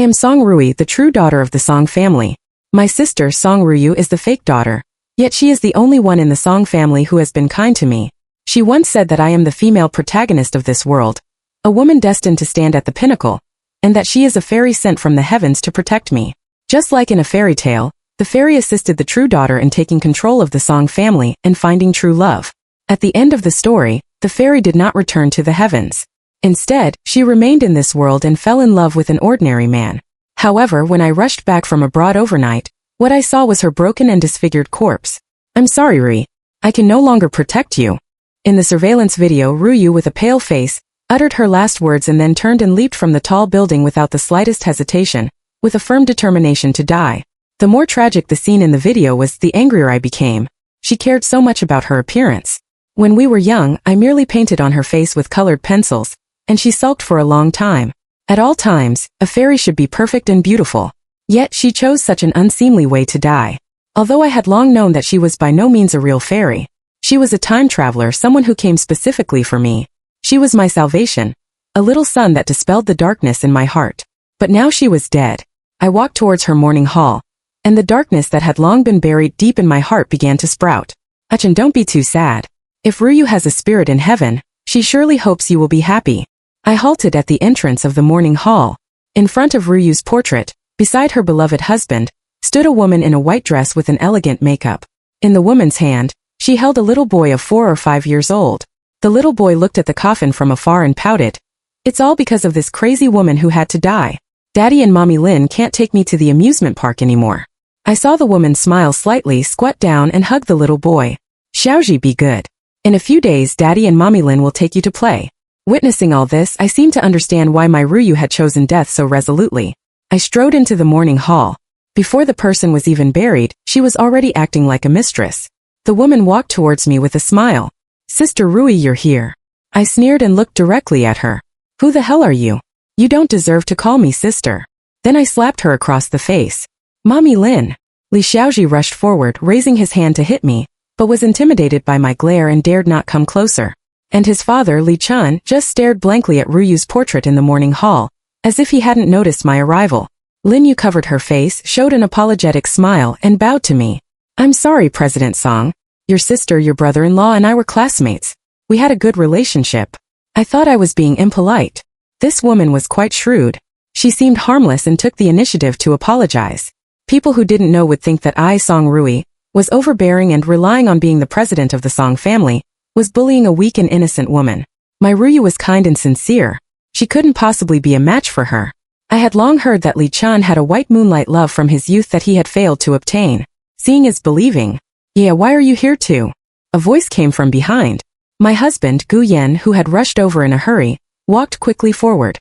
am Song Ruyi, the true daughter of the Song family. My sister, Song Ruyu, is the fake daughter. Yet she is the only one in the Song family who has been kind to me. She once said that I am the female protagonist of this world, a woman destined to stand at the pinnacle, and that she is a fairy sent from the heavens to protect me. Just like in a fairy tale, the fairy assisted the true daughter in taking control of the Song family and finding true love. At the end of the story, the fairy did not return to the heavens. Instead, she remained in this world and fell in love with an ordinary man. However, when I rushed back from abroad overnight, what I saw was her broken and disfigured corpse. I'm sorry, Ruyi. I can no longer protect you. In the surveillance video, Ruyu, with a pale face, uttered her last words and then turned and leaped from the tall building without the slightest hesitation, with a firm determination to die. The more tragic the scene in the video was, the angrier I became. She cared so much about her appearance. When we were young, I merely painted on her face with colored pencils, and she sulked for a long time. At all times, a fairy should be perfect and beautiful. Yet she chose such an unseemly way to die. Although I had long known that she was by no means a real fairy, she was a time traveler, someone who came specifically for me. She was my salvation, a little sun that dispelled the darkness in my heart. But now she was dead. I walked towards her mourning hall, and the darkness that had long been buried deep in my heart began to sprout. Achan, don't be too sad. If Ruyu has a spirit in heaven, she surely hopes you will be happy. I halted at the entrance of the mourning hall. In front of Ruyu's portrait, beside her beloved husband, stood a woman in a white dress with an elegant makeup. In the woman's hand, she held a little boy of 4 or 5 years old. The little boy looked at the coffin from afar and pouted. It's all because of this crazy woman who had to die. Daddy and Mommy Lin can't take me to the amusement park anymore. I saw the woman smile slightly, squat down and hug the little boy. Xiaoji, be good. In a few days, Daddy and Mommy Lin will take you to play. Witnessing all this, I seemed to understand why my Ruyu had chosen death so resolutely. I strode into the mourning hall. Before the person was even buried, she was already acting like a mistress. The woman walked towards me with a smile. Sister Ruyi, you're here. I sneered and looked directly at her. Who the hell are you? You don't deserve to call me sister. Then I slapped her across the face. Mommy Lin. Li Xiaoji rushed forward, raising his hand to hit me, but was intimidated by my glare and dared not come closer. And his father, Li Chun, just stared blankly at Ruyu's portrait in the mourning hall, as if he hadn't noticed my arrival. Lin Yu covered her face, showed an apologetic smile, and bowed to me. I'm sorry, President Song. Your sister, your brother-in-law, and I were classmates. We had a good relationship. I thought I was being impolite. This woman was quite shrewd. She seemed harmless and took the initiative to apologize. People who didn't know would think that I, Song Ruyi, was overbearing and, relying on being the president of the Song family, was bullying a weak and innocent woman. My Ruyu was kind and sincere. She couldn't possibly be a match for her. I had long heard that Li Chun had a white moonlight love from his youth that he had failed to obtain. Seeing is believing. Yeah, why are you here too? A voice came from behind. My husband, Gu Yan, who had rushed over in a hurry, walked quickly forward.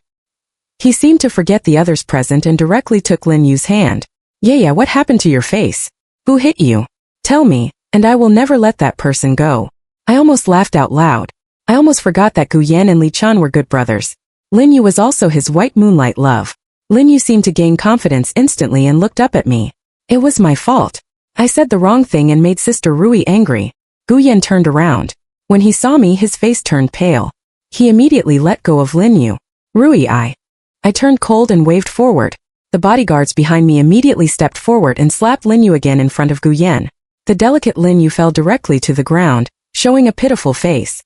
He seemed to forget the others present and directly took Lin Yu's hand. Yeah, what happened to your face? Who hit you? Tell me, and I will never let that person go. I almost laughed out loud. I almost forgot that Gu Yan and Li Chun were good brothers. Lin Yu was also his white moonlight love. Lin Yu seemed to gain confidence instantly and looked up at me. It was my fault. I said the wrong thing and made Sister Ruyi angry. Gu Yan turned around. When he saw me, his face turned pale. He immediately let go of Lin Yu. Ruyi, I turned cold and waved forward. The bodyguards behind me immediately stepped forward and slapped Lin Yu again in front of Gu Yan. The delicate Lin Yu fell directly to the ground, showing a pitiful face.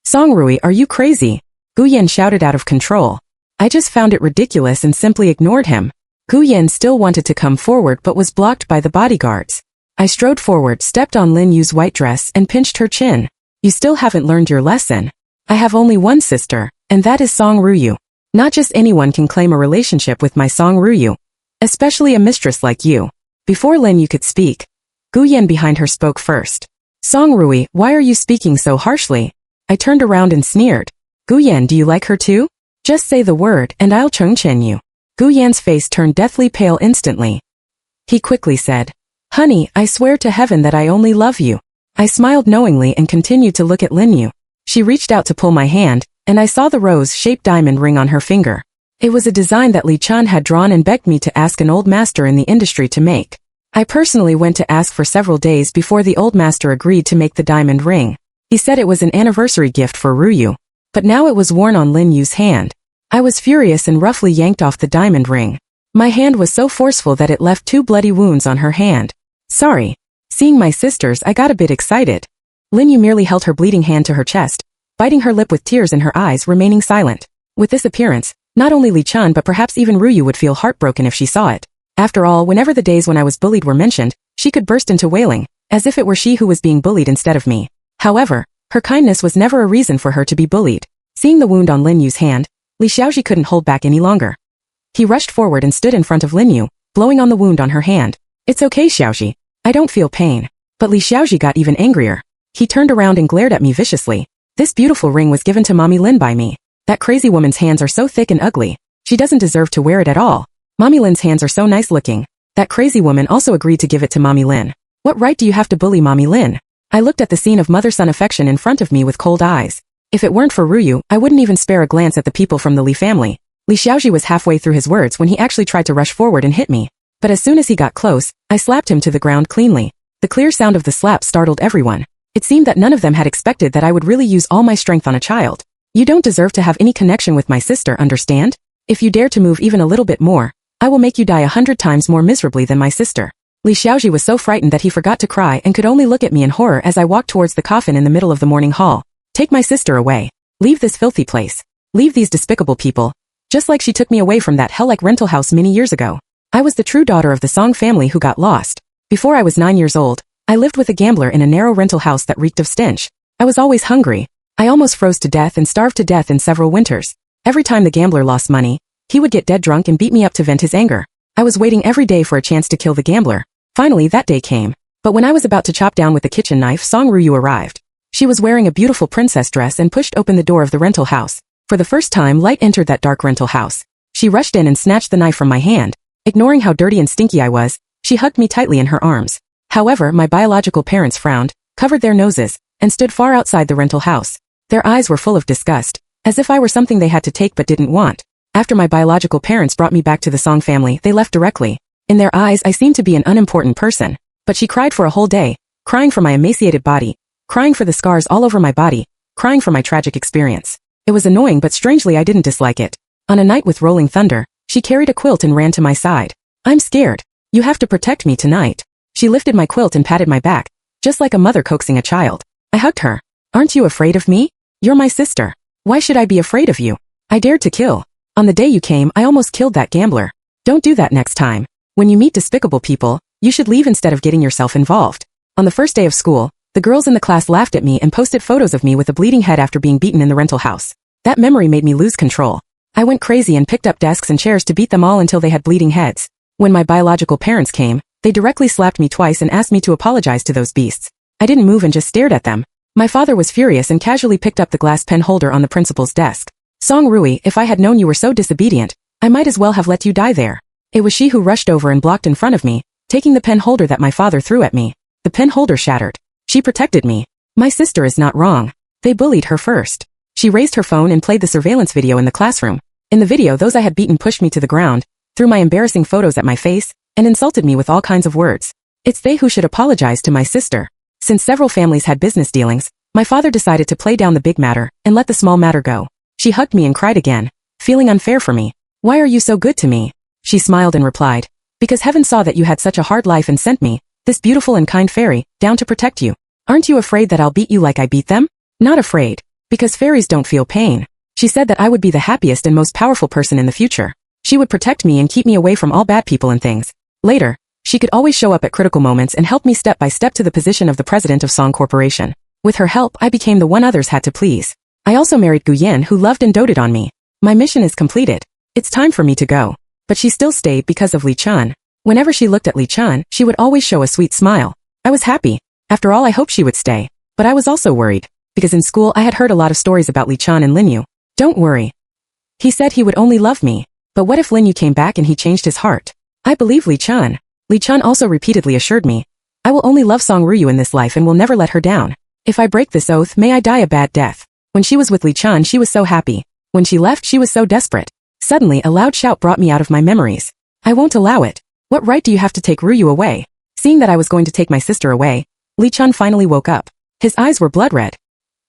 Song Ruyi, are you crazy? Gu Yan shouted out of control. I just found it ridiculous and simply ignored him. Gu Yan still wanted to come forward but was blocked by the bodyguards. I strode forward, stepped on Lin Yu's white dress and pinched her chin. You still haven't learned your lesson. I have only one sister, and that is Song Ruyu. Not just anyone can claim a relationship with my Song Ruyu, especially a mistress like you. Before Lin Yu could speak, Gu Yan behind her spoke first. Song Ruyi, why are you speaking so harshly? I turned around and sneered. Gu Yan, do you like her too? Just say the word and I'll chongchen you. Gu Yan's face turned deathly pale instantly. He quickly said, Honey, I swear to heaven that I only love you. I smiled knowingly and continued to look at Lin Yu. She reached out to pull my hand, and I saw the rose-shaped diamond ring on her finger. It was a design that Li Chun had drawn and begged me to ask an old master in the industry to make. I personally went to ask for several days before the old master agreed to make the diamond ring. He said it was an anniversary gift for Ruyu. But now it was worn on Lin Yu's hand. I was furious and roughly yanked off the diamond ring. My hand was so forceful that it left 2 bloody wounds on her hand. Sorry. Seeing my sisters, I got a bit excited. Lin Yu merely held her bleeding hand to her chest, biting her lip with tears in her eyes, remaining silent. With this appearance, not only Li Chun but perhaps even Ruyu would feel heartbroken if she saw it. After all, whenever the days when I was bullied were mentioned, she could burst into wailing, as if it were she who was being bullied instead of me. However, her kindness was never a reason for her to be bullied. Seeing the wound on Lin Yu's hand, Li Xiaoji couldn't hold back any longer. He rushed forward and stood in front of Lin Yu, blowing on the wound on her hand. It's okay, Xiaoji. I don't feel pain. But Li Xiaoji got even angrier. He turned around and glared at me viciously. This beautiful ring was given to Mommy Lin by me. That crazy woman's hands are so thick and ugly. She doesn't deserve to wear it at all. Mommy Lin's hands are so nice looking. That crazy woman also agreed to give it to Mommy Lin. What right do you have to bully Mommy Lin? I looked at the scene of mother-son affection in front of me with cold eyes. If it weren't for Ruyu, I wouldn't even spare a glance at the people from the Li family. Li Xiaoji was halfway through his words when he actually tried to rush forward and hit me. But as soon as he got close, I slapped him to the ground cleanly. The clear sound of the slap startled everyone. It seemed that none of them had expected that I would really use all my strength on a child. You don't deserve to have any connection with my sister, understand? If you dare to move even a little bit more, I will make you die 100 times more miserably than my sister. Li Xiaoji was so frightened that he forgot to cry and could only look at me in horror as I walked towards the coffin in the middle of the morning hall. Take my sister away. Leave this filthy place. Leave these despicable people. Just like she took me away from that hell-like rental house many years ago. I was the true daughter of the Song family who got lost. Before I was 9 years old, I lived with a gambler in a narrow rental house that reeked of stench. I was always hungry. I almost froze to death and starved to death in several winters. Every time the gambler lost money, he would get dead drunk and beat me up to vent his anger. I was waiting every day for a chance to kill the gambler. Finally, that day came. But when I was about to chop down with the kitchen knife, Song Ruyu arrived. She was wearing a beautiful princess dress and pushed open the door of the rental house. For the first time, light entered that dark rental house. She rushed in and snatched the knife from my hand. Ignoring how dirty and stinky I was, she hugged me tightly in her arms. However, my biological parents frowned, covered their noses, and stood far outside the rental house. Their eyes were full of disgust, as if I were something they had to take but didn't want. After my biological parents brought me back to the Song family, they left directly. In their eyes, I seemed to be an unimportant person. But she cried for a whole day, crying for my emaciated body, crying for the scars all over my body, crying for my tragic experience. It was annoying, but strangely I didn't dislike it. On a night with rolling thunder, she carried a quilt and ran to my side. I'm scared. You have to protect me tonight. She lifted my quilt and patted my back, just like a mother coaxing a child. I hugged her. Aren't you afraid of me? You're my sister. Why should I be afraid of you? I dared to kill. On the day you came, I almost killed that gambler. Don't do that next time. When you meet despicable people, you should leave instead of getting yourself involved. On the first day of school, the girls in the class laughed at me and posted photos of me with a bleeding head after being beaten in the rental house. That memory made me lose control. I went crazy and picked up desks and chairs to beat them all until they had bleeding heads. When my biological parents came, they directly slapped me twice and asked me to apologize to those beasts. I didn't move and just stared at them. My father was furious and casually picked up the glass pen holder on the principal's desk. Song Ruyi, if I had known you were so disobedient, I might as well have let you die there. It was she who rushed over and blocked in front of me, taking the pen holder that my father threw at me. The pen holder shattered. She protected me. My sister is not wrong. They bullied her first. She raised her phone and played the surveillance video in the classroom. In the video, those I had beaten pushed me to the ground, threw my embarrassing photos at my face, and insulted me with all kinds of words. It's they who should apologize to my sister. Since several families had business dealings, my father decided to play down the big matter and let the small matter go. She hugged me and cried again, feeling unfair for me. Why are you so good to me? She smiled and replied, because heaven saw that you had such a hard life and sent me, this beautiful and kind fairy, down to protect you. Aren't you afraid that I'll beat you like I beat them? Not afraid. Because fairies don't feel pain. She said that I would be the happiest and most powerful person in the future. She would protect me and keep me away from all bad people and things. Later, she could always show up at critical moments and help me step by step to the position of the president of Song Corporation. With her help, I became the one others had to please. I also married Gu Yan, who loved and doted on me. My mission is completed. It's time for me to go. But she still stayed because of Li Chun. Whenever she looked at Li Chun, she would always show a sweet smile. I was happy. After all, I hoped she would stay. But I was also worried. Because in school, I had heard a lot of stories about Li Chun and Lin Yu. Don't worry. He said he would only love me. But what if Lin Yu came back and he changed his heart? I believe Li Chun. Li Chun also repeatedly assured me, I will only love Song Ruyu in this life and will never let her down. If I break this oath, may I die a bad death. When she was with Li Chun, she was so happy. When she left, she was so desperate. Suddenly, a loud shout brought me out of my memories. I won't allow it. What right do you have to take Ruyu away? Seeing that I was going to take my sister away, Li Chun finally woke up. His eyes were blood red.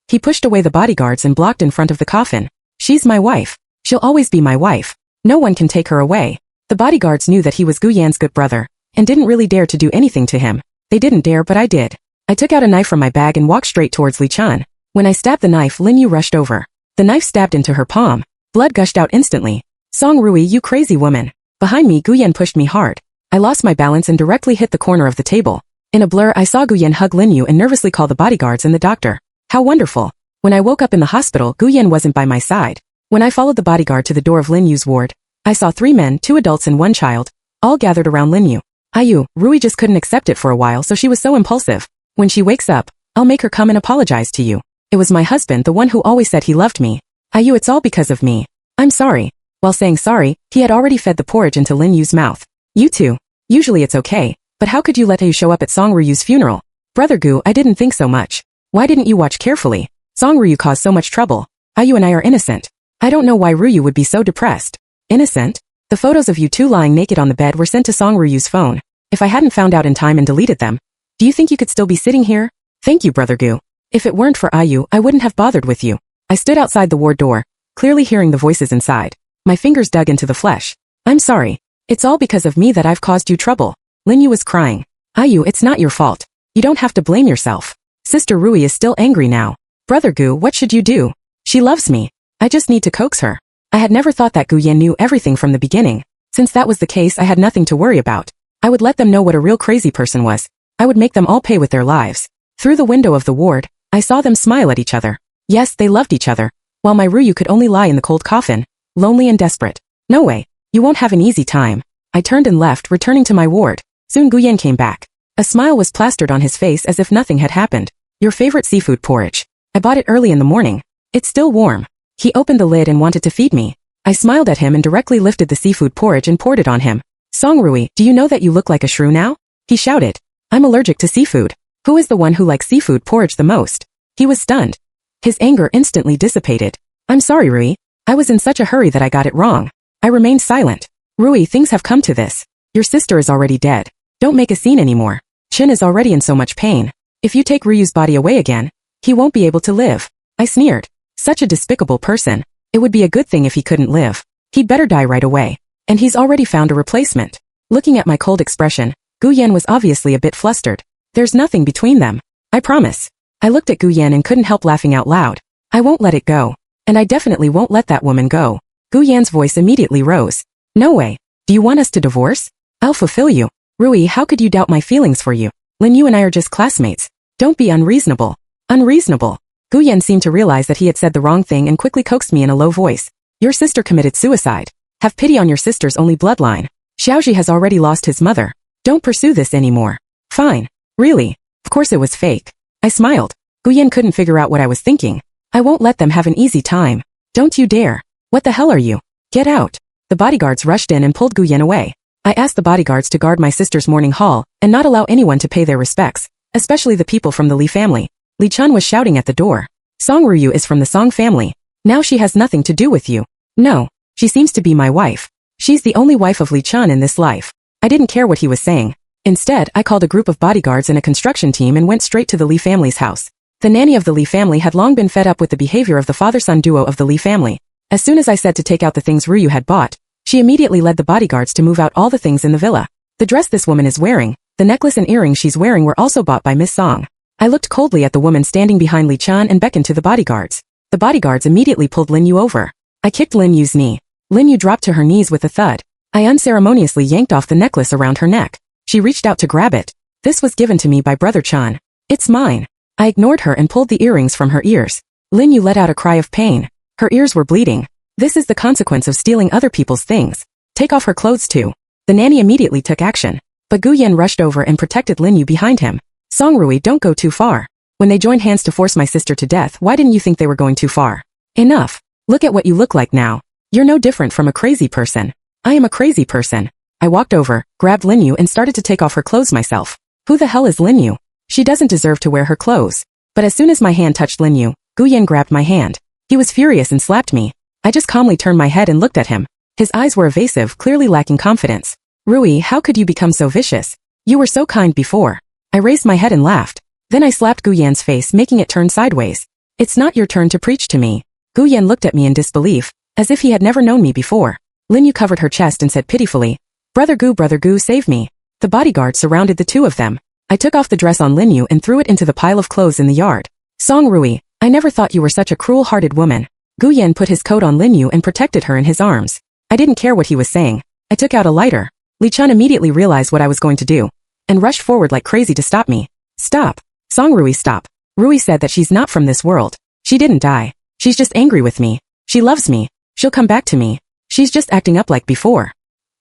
He pushed away the bodyguards and blocked in front of the coffin. She's my wife. She'll always be my wife. No one can take her away. The bodyguards knew that he was Gu Yan's good brother, and didn't really dare to do anything to him. They didn't dare, but I did. I took out a knife from my bag and walked straight towards Li Chun. When I stabbed the knife, Lin Yu rushed over. The knife stabbed into her palm. Blood gushed out instantly. Song Ruyi, you crazy woman. Behind me, Gu Yan pushed me hard. I lost my balance and directly hit the corner of the table. In a blur, I saw Gu Yan hug Lin Yu and nervously call the bodyguards and the doctor. How wonderful. When I woke up in the hospital, Gu Yan wasn't by my side. When I followed the bodyguard to the door of Lin Yu's ward, I saw 3 men, 2 adults and 1 child, all gathered around Lin Yu. Ruyi just couldn't accept it for a while, so she was so impulsive. When she wakes up, I'll make her come and apologize to you. It was my husband, the one who always said he loved me. It's all because of me. I'm sorry. While saying sorry, he had already fed the porridge into Lin Yu's mouth. You two. Usually it's okay, but how could you let Ayu show up at Song Ruyu's funeral? Brother Gu, I didn't think so much. Why didn't you watch carefully? Song Ruyu caused so much trouble. Ayu and I are innocent. I don't know why Ruyu would be so depressed. Innocent? The photos of you two lying naked on the bed were sent to Song Ruyu's phone. If I hadn't found out in time and deleted them, do you think you could still be sitting here? Thank you, Brother Gu. If it weren't for Ayu, I wouldn't have bothered with you. I stood outside the ward door, clearly hearing the voices inside. My fingers dug into the flesh. I'm sorry. It's all because of me that I've caused you trouble. Lin Yu was crying. Ayu, it's not your fault. You don't have to blame yourself. Sister Ruyi is still angry now. Brother Gu, what should you do? She loves me. I just need to coax her. I had never thought that Gu Yan knew everything from the beginning. Since that was the case, I had nothing to worry about. I would let them know what a real crazy person was. I would make them all pay with their lives. Through the window of the ward, I saw them smile at each other. Yes, they loved each other. While my Ruyu could only lie in the cold coffin, lonely and desperate. No way. You won't have an easy time. I turned and left, returning to my ward. Soon Gu Yan came back. A smile was plastered on his face as if nothing had happened. Your favorite seafood porridge. I bought it early in the morning. It's still warm. He opened the lid and wanted to feed me. I smiled at him and directly lifted the seafood porridge and poured it on him. Song Ruyi, do you know that you look like a shrew now? He shouted. I'm allergic to seafood. Who is the one who likes seafood porridge the most? He was stunned. His anger instantly dissipated. I'm sorry, Ruyi. I was in such a hurry that I got it wrong. I remained silent. Ruyi, things have come to this. Your sister is already dead. Don't make a scene anymore. Chin is already in so much pain. If you take Ryu's body away again, he won't be able to live. I sneered. Such a despicable person. It would be a good thing if he couldn't live. He'd better die right away. And he's already found a replacement. Looking at my cold expression, Gu Yan was obviously a bit flustered. There's nothing between them. I promise. I looked at Gu Yan and couldn't help laughing out loud. I won't let it go. And I definitely won't let that woman go. Gu Yan's voice immediately rose. No way. Do you want us to divorce? I'll fulfill you. Ruyi, how could you doubt my feelings for you? Lin Yu and I are just classmates. Don't be unreasonable. Unreasonable. Gu Yan seemed to realize that he had said the wrong thing and quickly coaxed me in a low voice. Your sister committed suicide. Have pity on your sister's only bloodline. Xiaoji has already lost his mother. Don't pursue this anymore. Fine. Really? Of course it was fake. I smiled. Gu Yan couldn't figure out what I was thinking. I won't let them have an easy time. Don't you dare. What the hell are you? Get out. The bodyguards rushed in and pulled Gu Yan away. I asked the bodyguards to guard my sister's mourning hall and not allow anyone to pay their respects, especially the people from the Li family. Li Chun was shouting at the door. Song Ruyu is from the Song family. Now she has nothing to do with you. No, she seems to be my wife. She's the only wife of Li Chun in this life. I didn't care what he was saying. Instead, I called a group of bodyguards and a construction team and went straight to the Li family's house. The nanny of the Li family had long been fed up with the behavior of the father-son duo of the Li family. As soon as I said to take out the things Ruyu had bought, she immediately led the bodyguards to move out all the things in the villa. The dress this woman is wearing, the necklace and earrings she's wearing were also bought by Miss Song. I looked coldly at the woman standing behind Li Chun and beckoned to the bodyguards. The bodyguards immediately pulled Lin Yu over. I kicked Lin Yu's knee. Lin Yu dropped to her knees with a thud. I unceremoniously yanked off the necklace around her neck. She reached out to grab it. This was given to me by Brother Chun. It's mine. I ignored her and pulled the earrings from her ears. Lin Yu let out a cry of pain. Her ears were bleeding. This is the consequence of stealing other people's things. Take off her clothes too. The nanny immediately took action. But Gu Yan rushed over and protected Lin Yu behind him. Song Ruyi, don't go too far. When they joined hands to force my sister to death, why didn't you think they were going too far? Enough. Look at what you look like now. You're no different from a crazy person. I am a crazy person. I walked over, grabbed Lin Yu and started to take off her clothes myself. Who the hell is Lin Yu? She doesn't deserve to wear her clothes. But as soon as my hand touched Lin Yu, Gu Yan grabbed my hand. He was furious and slapped me. I just calmly turned my head and looked at him. His eyes were evasive, clearly lacking confidence. Ruyi, how could you become so vicious? You were so kind before. I raised my head and laughed. Then I slapped Gu Yan's face, making it turn sideways. It's not your turn to preach to me. Gu Yan looked at me in disbelief, as if he had never known me before. Lin Yu covered her chest and said pitifully, Brother Gu, save me. The bodyguard surrounded the two of them. I took off the dress on Lin Yu and threw it into the pile of clothes in the yard. Song Ruyi, I never thought you were such a cruel-hearted woman. Gu Yan put his coat on Lin Yu and protected her in his arms. I didn't care what he was saying. I took out a lighter. Li Chun immediately realized what I was going to do and rushed forward like crazy to stop me. Stop. Song Ruyi, stop. Ruyi said that she's not from this world. She didn't die. She's just angry with me. She loves me. She'll come back to me. She's just acting up like before.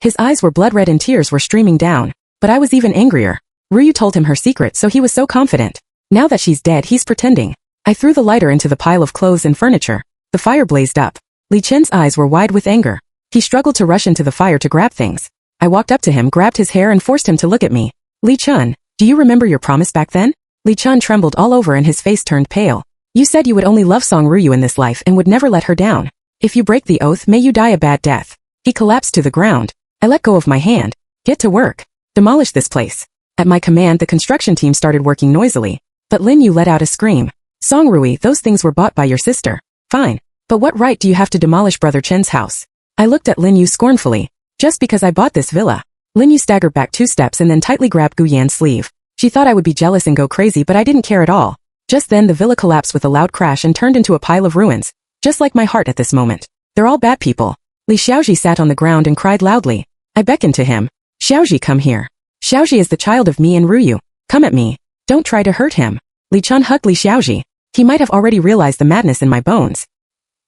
His eyes were blood red and tears were streaming down. But I was even angrier. Ruyu told him her secret, so he was so confident. Now that she's dead, he's pretending. I threw the lighter into the pile of clothes and furniture. The fire blazed up. Li Chen's eyes were wide with anger. He struggled to rush into the fire to grab things. I walked up to him, grabbed his hair and forced him to look at me. Li Chun, do you remember your promise back then? Li Chun trembled all over and his face turned pale. You said you would only love Song Ruyu in this life and would never let her down. If you break the oath, may you die a bad death. He collapsed to the ground. I let go of my hand. Get to work. Demolish this place. At my command, the construction team started working noisily. But Lin Yu let out a scream. Song Ruyi, those things were bought by your sister. Fine. But what right do you have to demolish Brother Chen's house? I looked at Lin Yu scornfully. Just because I bought this villa. Lin Yu staggered back 2 steps and then tightly grabbed Gu Yan's sleeve. She thought I would be jealous and go crazy, but I didn't care at all. Just then the villa collapsed with a loud crash and turned into a pile of ruins. Just like my heart at this moment. They're all bad people. Li Xiaoji sat on the ground and cried loudly. I beckoned to him. Xiaoji, come here. Xiaoji is the child of me and Ruyu. Come at me. Don't try to hurt him. Li Chun hugged Li Xiaoji. He might have already realized the madness in my bones.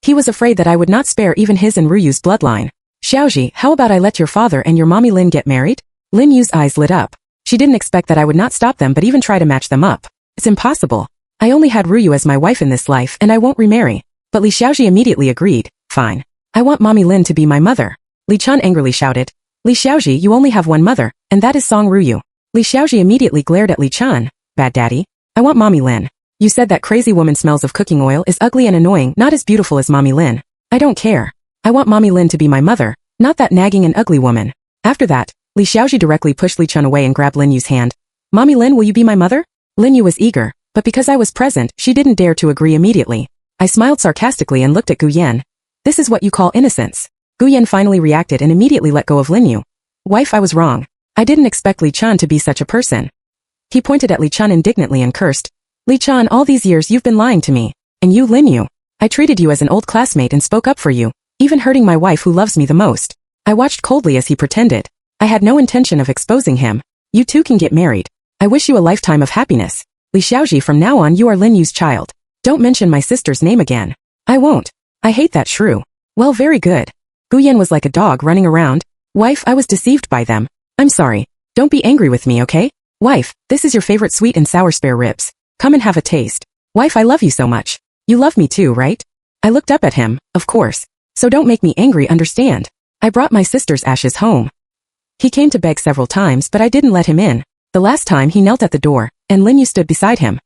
He was afraid that I would not spare even his and Ruyu's bloodline. Xiaoji, how about I let your father and your mommy Lin get married? Lin Yu's eyes lit up. She didn't expect that I would not stop them but even try to match them up. It's impossible. I only had Ruyu as my wife in this life and I won't remarry. But Li Xiaoji immediately agreed. Fine. I want mommy Lin to be my mother. Li Chun angrily shouted. Li Xiaoji, you only have one mother, and that is Song Ruyu. Li Xiaoji immediately glared at Li Chun. Bad daddy. I want mommy Lin. You said that crazy woman smells of cooking oil is ugly and annoying, not as beautiful as mommy Lin. I don't care. I want mommy Lin to be my mother, not that nagging and ugly woman. After that, Li Xiaoji directly pushed Li Chun away and grabbed Lin Yu's hand. Mommy Lin, will you be my mother? Lin Yu was eager, but because I was present, she didn't dare to agree immediately. I smiled sarcastically and looked at Gu Yan. This is what you call innocence. Gu Yan finally reacted and immediately let go of Lin Yu. Wife, I was wrong. I didn't expect Li Chun to be such a person. He pointed at Li Chun indignantly and cursed. Li Chun, all these years you've been lying to me. And you, Lin Yu. I treated you as an old classmate and spoke up for you, even hurting my wife who loves me the most. I watched coldly as he pretended. I had no intention of exposing him. You two can get married. I wish you a lifetime of happiness. Li Xiaoji, from now on you are Lin Yu's child. Don't mention my sister's name again. I won't. I hate that shrew. Well, very good. Gu Yan was like a dog running around. Wife, I was deceived by them. I'm sorry. Don't be angry with me, okay? Wife, this is your favorite sweet and sour spare ribs. Come and have a taste. Wife, I love you so much. You love me too, right? I looked up at him, of course. So don't make me angry, understand? I brought my sister's ashes home. He came to beg several times, but I didn't let him in. The last time he knelt at the door, and Lin Yu stood beside him.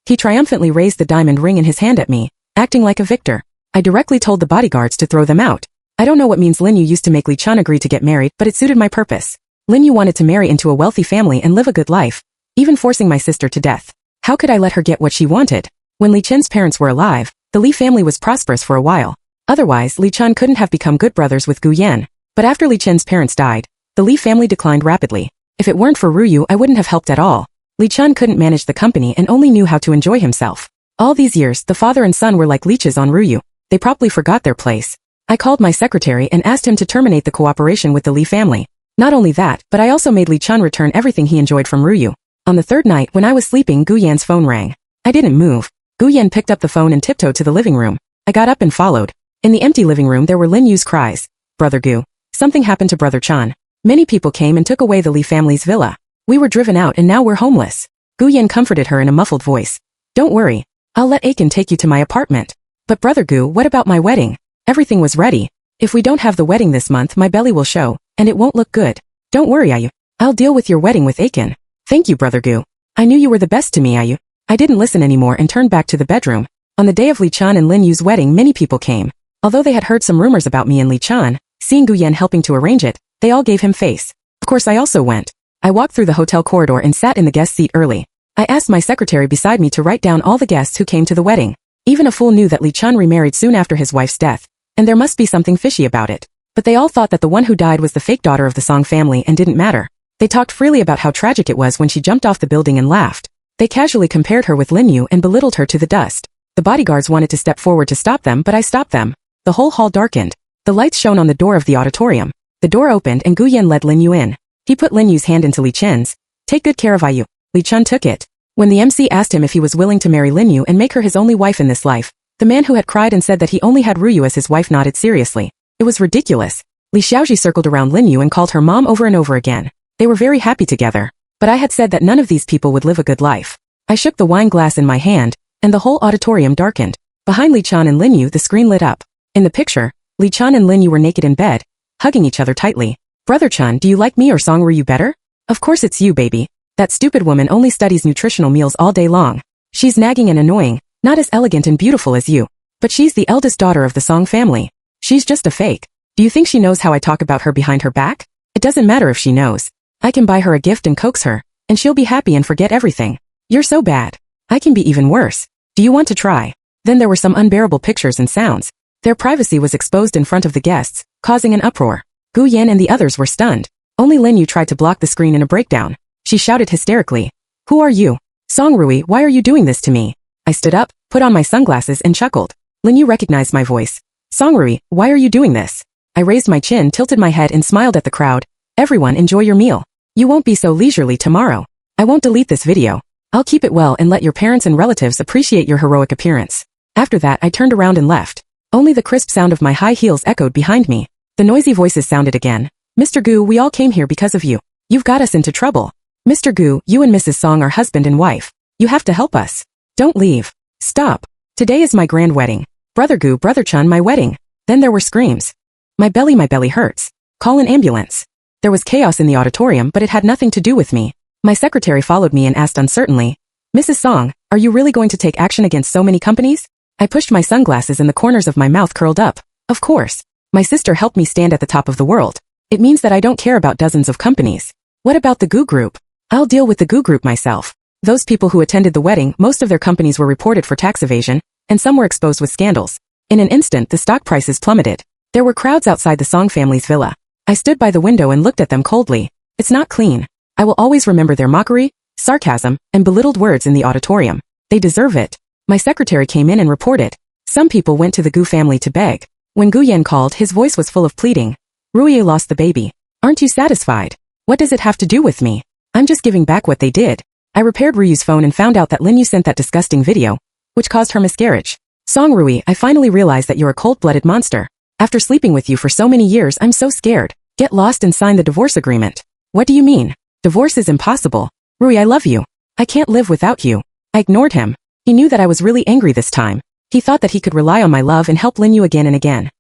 He triumphantly raised the diamond ring in his hand at me, acting like a victor. I directly told the bodyguards to throw them out. I don't know what means Lin Yu used to make Li Chun agree to get married, but it suited my purpose. Lin Yu wanted to marry into a wealthy family and live a good life, even forcing my sister to death. How could I let her get what she wanted? When Li Chen's parents were alive, the Li family was prosperous for a while. Otherwise, Li Chun couldn't have become good brothers with Gu Yan. But after Li Chen's parents died, the Li family declined rapidly. If it weren't for Ruyu, I wouldn't have helped at all. Li Chun couldn't manage the company and only knew how to enjoy himself. All these years, the father and son were like leeches on Ruyu. They promptly forgot their place. I called my secretary and asked him to terminate the cooperation with the Li family. Not only that, but I also made Li Chun return everything he enjoyed from Ruyu. On the third night, when I was sleeping, Gu Yan's phone rang. I didn't move. Gu Yan picked up the phone and tiptoed to the living room. I got up and followed. In the empty living room there were Lin Yu's cries. Brother Gu. Something happened to Brother Chan. Many people came and took away the Li family's villa. We were driven out and now we're homeless. Gu Yan comforted her in a muffled voice. Don't worry. I'll let Aiken take you to my apartment. But Brother Gu, what about my wedding? Everything was ready. If we don't have the wedding this month, my belly will show, and it won't look good. Don't worry, Ayu. I'll deal with your wedding with Aiken. Thank you, Brother Gu. I knew you were the best to me, Ayu. I didn't listen anymore and turned back to the bedroom. On the day of Li Chan and Lin Yu's wedding, many people came. Although they had heard some rumors about me and Li Chan, seeing Gu Yan helping to arrange it, they all gave him face. Of course, I also went. I walked through the hotel corridor and sat in the guest seat early. I asked my secretary beside me to write down all the guests who came to the wedding. Even a fool knew that Li Chan remarried soon after his wife's death, and there must be something fishy about it. But they all thought that the one who died was the fake daughter of the Song family and didn't matter. They talked freely about how tragic it was when she jumped off the building and laughed. They casually compared her with Lin Yu and belittled her to the dust. The bodyguards wanted to step forward to stop them, but I stopped them. The whole hall darkened. The lights shone on the door of the auditorium. The door opened and Gu Yan led Lin Yu in. He put Lin Yu's hand into Li Chen's. Take good care of Yu. Li Chen took it. When the MC asked him if he was willing to marry Lin Yu and make her his only wife in this life, the man who had cried and said that he only had Ruyu as his wife nodded seriously. It was ridiculous. Li Xiaoji circled around Lin Yu and called her mom over and over again. They were very happy together. But I had said that none of these people would live a good life. I shook the wine glass in my hand, and the whole auditorium darkened. Behind Li Chan and Lin Yu the screen lit up. In the picture, Li Chan and Lin Yu were naked in bed, hugging each other tightly. Brother Chun, do you like me or Song Ruyu better? Of course it's you, baby. That stupid woman only studies nutritional meals all day long. She's nagging and annoying, not as elegant and beautiful as you. But she's the eldest daughter of the Song family. She's just a fake. Do you think she knows how I talk about her behind her back? It doesn't matter if she knows. I can buy her a gift and coax her, and she'll be happy and forget everything. You're so bad. I can be even worse. Do you want to try? Then there were some unbearable pictures and sounds. Their privacy was exposed in front of the guests, causing an uproar. Gu Yan and the others were stunned. Only Lin Yu tried to block the screen in a breakdown. She shouted hysterically. Who are you? Song Ruyi, why are you doing this to me? I stood up, put on my sunglasses and chuckled. Lin Yu recognized my voice. Song Ruyi, why are you doing this? I raised my chin, tilted my head and smiled at the crowd. Everyone enjoy your meal. You won't be so leisurely tomorrow. I won't delete this video. I'll keep it well and let your parents and relatives appreciate your heroic appearance. After that I turned around and left. Only the crisp sound of my high heels echoed behind me. The noisy voices sounded again. Mr. Gu, we all came here because of you. You've got us into trouble. Mr. Gu, you and Mrs. Song are husband and wife. You have to help us. Don't leave. Stop. Today is my grand wedding. Brother Gu, Brother Chun, my wedding. Then there were screams. My belly hurts. Call an ambulance. There was chaos in the auditorium, but it had nothing to do with me. My secretary followed me and asked uncertainly, Mrs. Song, are you really going to take action against so many companies? I pushed my sunglasses and the corners of my mouth curled up. Of course. My sister helped me stand at the top of the world. It means that I don't care about dozens of companies. What about the Gu Group? I'll deal with the Gu Group myself. Those people who attended the wedding, most of their companies were reported for tax evasion, and some were exposed with scandals. In an instant, the stock prices plummeted. There were crowds outside the Song family's villa. I stood by the window and looked at them coldly. It's not clean. I will always remember their mockery, sarcasm, and belittled words in the auditorium. They deserve it. My secretary came in and reported. Some people went to the Gu family to beg. When Gu Yan called, his voice was full of pleading. Ruyi lost the baby. Aren't you satisfied? What does it have to do with me? I'm just giving back what they did. I repaired Ruyu's phone and found out that Lin Yu sent that disgusting video, which caused her miscarriage. Song Ruyi, I finally realized that you're a cold-blooded monster. After sleeping with you for so many years, I'm so scared. Get lost and sign the divorce agreement. What do you mean? Divorce is impossible. Ruyi, I love you. I can't live without you. I ignored him. He knew that I was really angry this time. He thought that he could rely on my love and help Lin Yu again and again.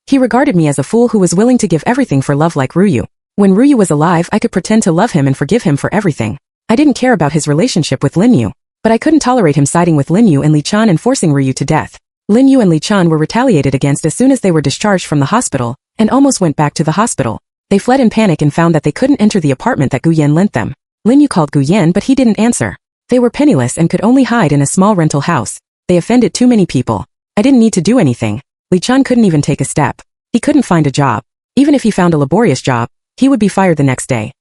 He regarded me as a fool who was willing to give everything for love like Ruyu. When Ruyu was alive, I could pretend to love him and forgive him for everything. I didn't care about his relationship with Lin Yu, but I couldn't tolerate him siding with Lin Yu and Li Chan and forcing Ruyu to death. Lin Yu and Li Chan were retaliated against as soon as they were discharged from the hospital, and almost went back to the hospital. They fled in panic and found that they couldn't enter the apartment that Gu Yan lent them. Lin Yu called Gu Yan, but he didn't answer. They were penniless and could only hide in a small rental house. They offended too many people. I didn't need to do anything. Li Chan couldn't even take a step. He couldn't find a job. Even if he found a laborious job, he would be fired the next day.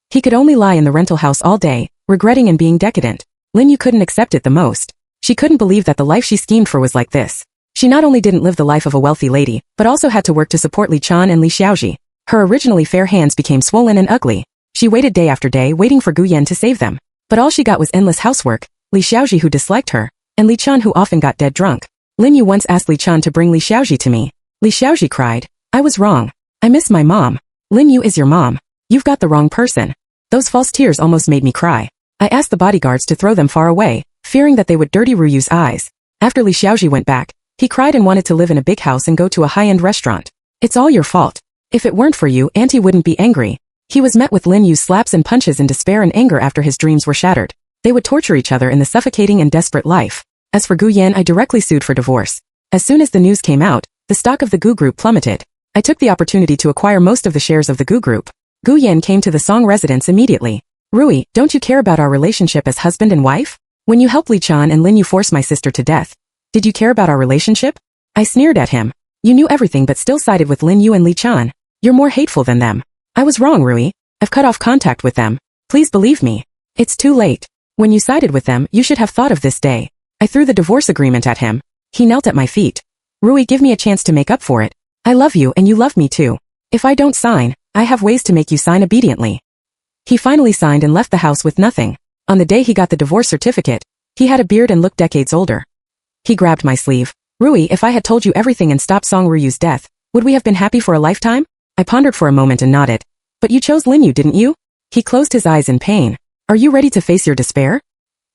He could only lie in the rental house all day, regretting and being decadent. Lin Yu couldn't accept it the most. She couldn't believe that the life she schemed for was like this. She not only didn't live the life of a wealthy lady, but also had to work to support Li Chan and Li Xiaoji. Her originally fair hands became swollen and ugly. She waited day after day waiting for Gu Yan to save them. But all she got was endless housework, Li Xiaoji who disliked her, and Li Chan who often got dead drunk. Lin Yu once asked Li Chan to bring Li Xiaoji to me. Li Xiaoji cried, I was wrong. I miss my mom. Lin Yu is your mom. You've got the wrong person. Those false tears almost made me cry. I asked the bodyguards to throw them far away, fearing that they would dirty Ruyu's eyes. After Li Xiaoji went back, he cried and wanted to live in a big house and go to a high-end restaurant. It's all your fault. If it weren't for you, Auntie wouldn't be angry. He was met with Lin Yu's slaps and punches in despair and anger after his dreams were shattered. They would torture each other in the suffocating and desperate life. As for Gu Yan, I directly sued for divorce. As soon as the news came out, the stock of the Gu Group plummeted. I took the opportunity to acquire most of the shares of the Gu Group. Gu Yan came to the Song residence immediately. Ruyi, don't you care about our relationship as husband and wife? When you helped Li Chan and Lin Yu force my sister to death, did you care about our relationship? I sneered at him. You knew everything but still sided with Lin Yu and Li Chan. You're more hateful than them. I was wrong, Ruyi. I've cut off contact with them. Please believe me. It's too late. When you sided with them, you should have thought of this day. I threw the divorce agreement at him. He knelt at my feet. Ruyi, give me a chance to make up for it. I love you and you love me too. If I don't sign, I have ways to make you sign obediently. He finally signed and left the house with nothing. On the day he got the divorce certificate, he had a beard and looked decades older. He grabbed my sleeve. Ruyi, if I had told you everything and stopped Song Ruyu's death, would we have been happy for a lifetime? I pondered for a moment and nodded. But you chose Lin Yu, didn't you? He closed his eyes in pain. Are you ready to face your despair?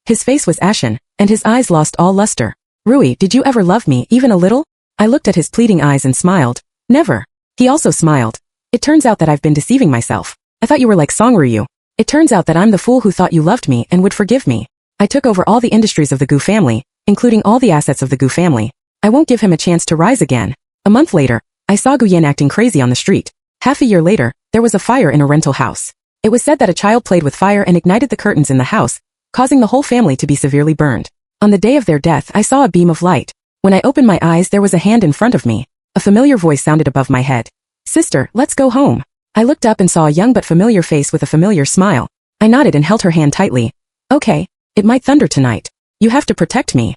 His face was ashen, and his eyes lost all luster. Ruyi, did you ever love me, even a little? I looked at his pleading eyes and smiled. Never. He also smiled. It turns out that I've been deceiving myself. I thought you were like Song Ruyu. It turns out that I'm the fool who thought you loved me and would forgive me. I took over all the industries of the Gu family, including all the assets of the Gu family. I won't give him a chance to rise again. A month later, I saw Gu Yan acting crazy on the street. Half a year later, there was a fire in a rental house. It was said that a child played with fire and ignited the curtains in the house, causing the whole family to be severely burned. On the day of their death, I saw a beam of light. When I opened my eyes, there was a hand in front of me. A familiar voice sounded above my head. Sister, let's go home. I looked up and saw a young but familiar face with a familiar smile. I nodded and held her hand tightly. Okay, it might thunder tonight. You have to protect me.